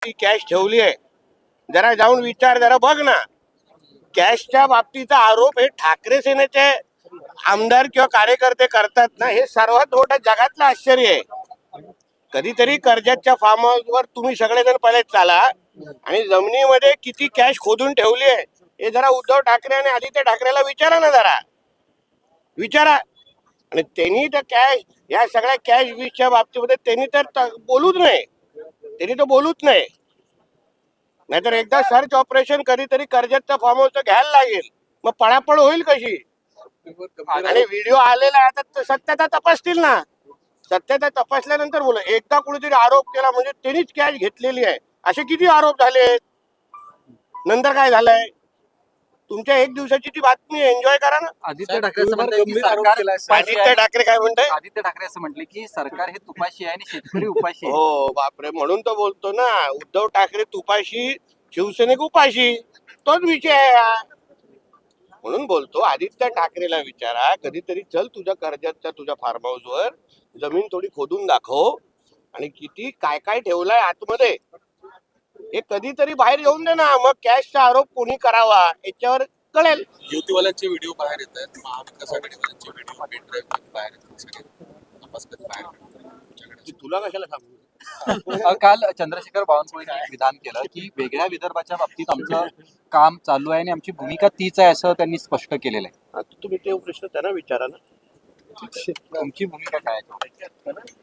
ती कॅश ठेवली आहे, जरा जाऊन विचार, जरा बघ ना. कॅशच्या बाबतीचा आरोप हे ठाकरे सेनेचे आमदार किंवा कार्यकर्ते करतात ना, हे सर्वात मोठं जगातलं आश्चर्य आहे. कधीतरी कर्जतच्या फार्म हाऊसवर तुम्ही सगळेजण पहिले चाला आणि जमिनीमध्ये किती कॅश खोदून ठेवली आहे हे जरा उद्धव ठाकरे आणि आदित्य ठाकरेला विचारा ना, जरा विचारा. आणि त्यांनी तर कॅश, या सगळ्या कॅश वीसच्या बाबतीमध्ये त्यांनी तर बोलूच नाही, त्यांनी तर बोलूच नाही. नाहीतर एकदा सर्च ऑपरेशन कधीतरी कर्जतचं फार्म हाऊस घ्यायला लागेल, मग पळापळ होईल कशी. आणि व्हिडिओ आलेला आहे, आता सत्यता तपासतील ना. सत्यता तपासल्यानंतर बोला. एकदा कुणीतरी आरोप केला म्हणजे त्यांनीच कॅश घेतलेली आहे, असे किती आरोप झाले. नंतर काय झालंय, तुमच्या एक दिवसाची ती बातमी एन्जॉय करा ना. आदित्य ठाकरे असं म्हणतात की सरकार आदित्य ठाकरे काय म्हणताय, आदित्य ठाकरे असं म्हटले की सरकार हे तुपाशी आहे आणि शेतकरी उपाशी आहे. हो बापरे, म्हणून तो बोलतो ना, उद्धव ठाकरे तुपाशी, शिवसैनिक उपाशी, तोच विषय आहे हा. म्हणून बोलतो, आदित्य ठाकरेला विचारा कधीतरी, चल तुझ्या कर्जतच्या तुझ्या फार्म हाऊस वर जमीन थोडी खोदून दाखव आणि किती काय काय ठेवलंय आतमध्ये हे कधीतरी बाहेर येऊन दे ना. मग कॅशचा आरोप कोणी करावा याच्यावर कळेल. युतीवाल्यांचे व्हिडिओ बाहेर येत आहेत, महाविकास आघाडीवाल्यांचे व्हिडिओ पेन ड्राईव्ह बाहेर येतात, सगळे तपास कधी बाहेर पडतात. तुला कशाला सांगू. काल चंद्रशेखर बावनकुळेंनी एक विधान केलं की वेगळ्या विदर्भाच्या बाबतीत आमचं काम चालू आहे आणि आमची भूमिका तीच आहे असं त्यांनी स्पष्ट केलेलं आहे. आता तुम्ही ते प्रश्न त्यांना विचारा ना. तुमची भूमिका काय आहे?